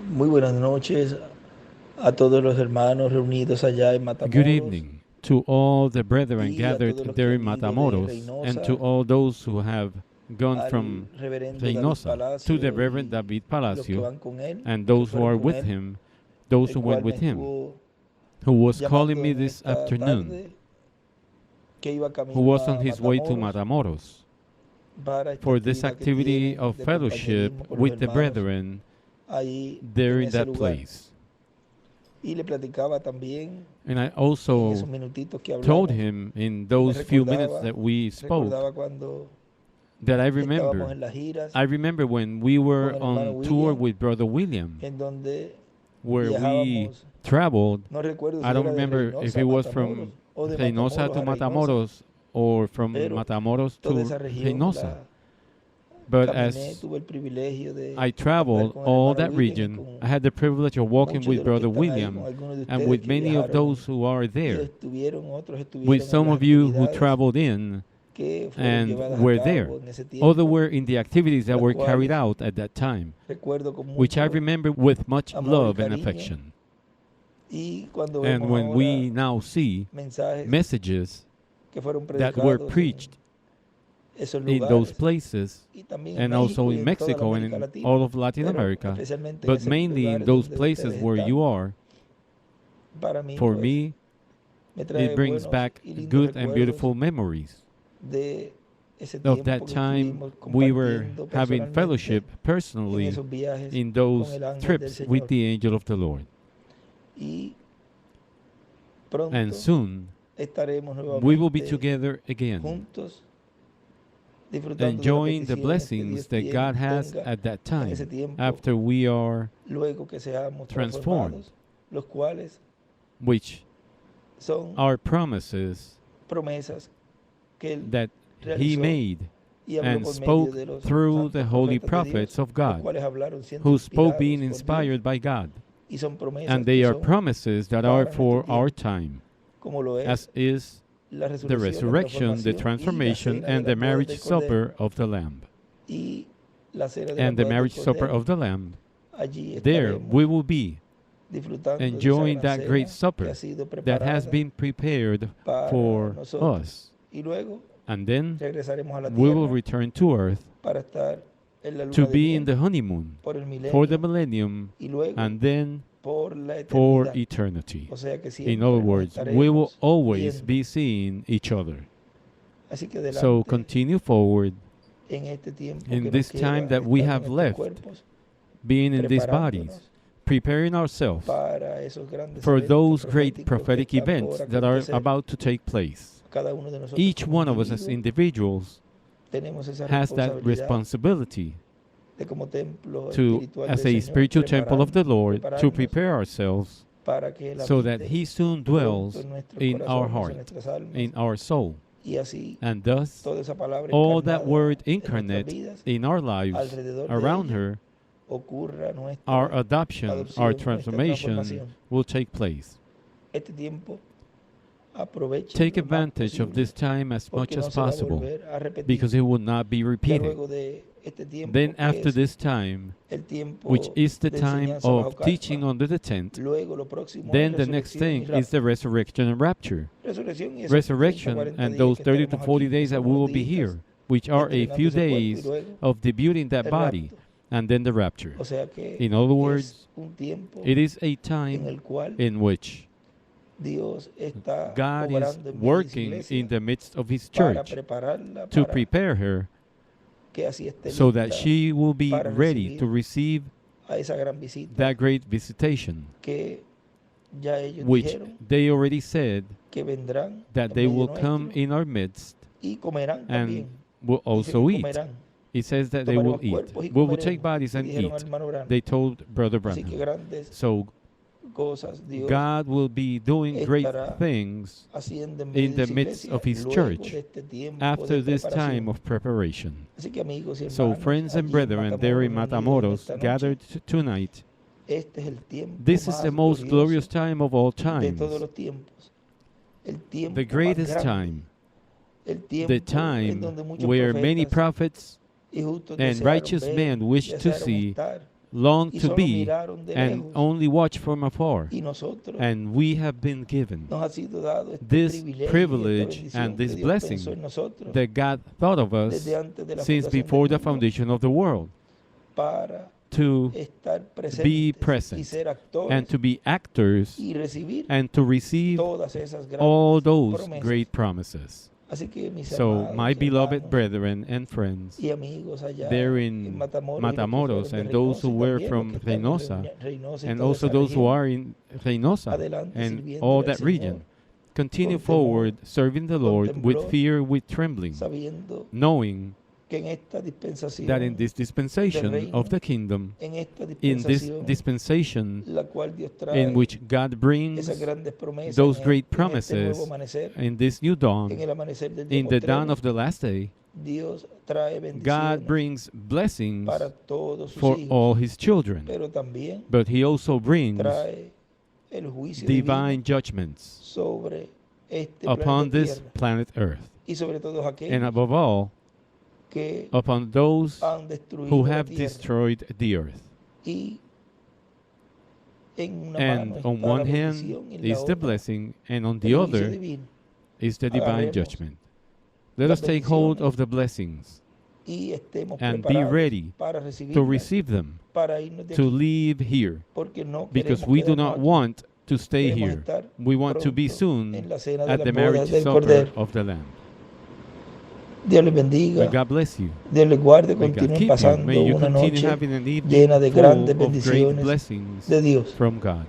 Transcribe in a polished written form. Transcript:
Muy buenas noches a todos los hermanos reunidos allá en Good Matamoros evening to all the brethren y a gathered todos los que there in han ido de Matamoros, and to Reynosa all those who have gone al from reverendo David Reynosa to the Palacio Reverend y David los que Palacio, van con él, and que those who fueron are con with él, him, those el who went cual me with him, estuvo who was calling llamando me en this esta afternoon, tarde, que iba who camino was on a his way to Matamoros Matamoros para esta for this actividad que activity tienen of de fellowship compañerismo con los with the hermanos brethren ahí there en in ese that lugar. place. Y le platicaba también And I en esos also minutitos que told hablamos him in y me those few minutes that we spoke recordaba cuando that estábamos en las giras I remember when we were con el hermano on tour William, with Brother William, en donde where we viajábamos, traveled. no recuerdo I si don't era de remember if Reynosa it a was Matamoros from o de Reynosa Matamoros to a Reynosa, Matamoros or from pero Matamoros toda to esa región Reynosa. la But caminé, as tuve el privilegio I de andar traveled con el all hermano that William y region, con I had the privilege of walking muchos de with los que Brother están ahí, con William algunos de and ustedes with que many of viajaron those who are y there, otros with estuvieron en some las of you who actividades traveled in que fueron and llevadas a were there. cabo en ese Other tiempo, were in the activities that las were carried cuales out at that time, recuerdo con which I mucho remember with much amor y love and cariño. affection. Y cuando And vemos when ahora we now see mensajes messages que fueron that were predicados en preached esos in those lugares places, y también en and also México y in en toda la Mexico and América in Latina, all of Latin pero America, especialmente en but esos mainly in lugares those donde places ustedes where están, you are, para mí for pues me, me it trae brings buenos back y lindos good and recuerdos beautiful memories de ese of tiempo that que time estuvimos we were compartiendo having personalmente fellowship en personally esos viajes in con those el ángel del trips with Señor. the angel of the Lord. Y And pronto soon estaremos we will be nuevamente together again, juntos disfrutando de las enjoying the bendiciones que Dios blessings that God has tenga at that en ese time tiempo, after we are luego que seamos transformed, transformados, los cuales which son are promises promesas que Él that He realizó made y habló and por medio spoke de los through the santos holy profetas de prophets Dios, of los God, cuales hablaron siendo who spoke being inspirados por Dios, inspired by God. y son promesas And they que are son promises that are para for nuestro our tiempo, time, como lo es as is la the resurrección, resurrection, the la transformation, transformación y la and cena the de las bodas marriage del Cordero, supper of the Lamb. y la cena de las And the bodas del marriage supper Cordero. of the Lamb, Allí there estaremos we will be disfrutando de esa enjoying gran that great cena que supper ha sido that has preparada been prepared para for nosotros. us. Y luego And then regresaremos a la we will tierra return to earth para estar en la to luna de be in miel the honeymoon por el for the milenio millennium y luego and then por la for eternidad. eternity. O sea que In other siempre nos words, we will estaremos always viendo. be seeing each other. Así que So adelante continue forward en este tiempo in que nos this time queda that we estar have con estos left, cuerpos, being in these preparándonos bodies, preparing ourselves para esos grandes for eventos those great proféticos que prophetic están events por that are acontecer. about to take place. Cada uno de nosotros Each como one of us as individuos individuals tenemos esa has that responsabilidad responsibility de como templo to, espiritual as del a Señor, spiritual temple of the Lord, to prepararnos prepare ourselves para que Él so that habite He soon pronto dwells en nuestros in our corazones, en heart, nuestras almas, in our soul, y así and thus toda esa palabra all that encarnada word en nuestras incarnate vidas, in our lives, alrededor de around ella, her, ocurra nuestra our adoption, our adopción, nuestra transformation transformación. will take place. Este tiempo aprovechen Take lo más advantage of posible, this time as much porque no as se va a possible, volver a repetir. because it will not be Ya repeated. luego de este tiempo, Then que after es this time, el tiempo which is the de time enseñanza bajo of teaching carpa, under the tent, luego lo próximo then es the next resurrección thing y is the resurrection and rapture. resurrección y esos 30, Resurrection 40 and días those que 30 to estaremos 40 aquí, que days that son we will unos be días here, which are a entregando few ese cuerpo y days luego of debuting that el body rapto. and then the rapture. O sea que In other es words, un tiempo it is a en time el cual in which Dios está God is obrando en medio de su working iglesia in the midst of His para church prepararla, to para prepare her que así esté so that lista she will be para ready to recibir receive a esa gran visita that great visitation, que ya ellos which dijeron they already said que vendrán that en they medio will come nuestro in our midst y comerán and también. will Dice que also eat. comerán. It says that they will Tomaremos eat. cuerpos y We will take comeremos, bodies le and dijeron al eat. hermano Branham. They told Brother Así que Branham. grandes So cosas Dios God will be doing great estará things haciendo en medio in de the su midst iglesia of His luego church de este tiempo after de this time preparación. of preparation. Así que amigos y So hermanos, friends and allí en brethren there in reunidos en Matamoros esta noche, gathered tonight, este es el tiempo this is más the most glorious glorioso time of all de todos times, los tiempos. El tiempo the más greatest grande, time, el tiempo the en time donde muchos where many profetas prophets y justos and desearon righteous ver, men wish to desearon see estar, long y to solo be miraron de and lejos. only watch from afar. Y nosotros And we have been given nos ha sido dado este this privilegio y esta privilege bendición and que this Dios pensó blessing en nosotros that God thought of us desde antes de la since fundación before del the mundo foundation of the world para to estar be presentes y present ser actores and to be actors y recibir and to receive todas esas all grandes those promesas. great promises. Así que mis So, my hermanos, beloved hermanos brethren and friends, y amigos allá there en in Matamoros, y los que Matamoros fueron de and those who Reynosa y were también los from que están en Reynosa, Reynosa y and toda also esa those who región, are in Reynosa adelante and sirviéndole all al that Señor region, continue con temor, forward serving the con Lord with temblor, fear, with trembling, sabiendo knowing que en esta dispensación that in this del dispensation reino, of the kingdom, en esta in this dispensación dispensation la cual Dios in trae which God brings esas grandes promesas those en, great en este nuevo promises, amanecer, in this new en dawn, el amanecer del día in the dawn postrero, of the last day, Dios trae God bendiciones brings blessings para todos sus for hijos, all his children, pero también but he also brings trae el juicio divine divino judgments sobre este upon planeta this Tierra planet Earth, y sobre todos and aquellos above all, que upon those han who destruido la have tierra. destroyed the earth. Y en una And mano on está la one hand bendición y en la is the otra blessing, and on el the juicio other divino. is the divine Agarremos judgment. Let las us take hold bendiciones of the blessings y estemos and be preparados ready para to recibirlas, receive them, para irnos de to aquí, leave here, porque no because queremos we do quedarnos not aquí. want to stay Queremos here. estar We want to be pronto soon en la cena de at las the bodas marriage del supper Cordero. of the Lamb. Dios les May bendiga, God bless you. Dios les guarde, May God continúen keep you. May pasando you una continue noche having an evening llena de full grandes of great bendiciones blessings de Dios. from God.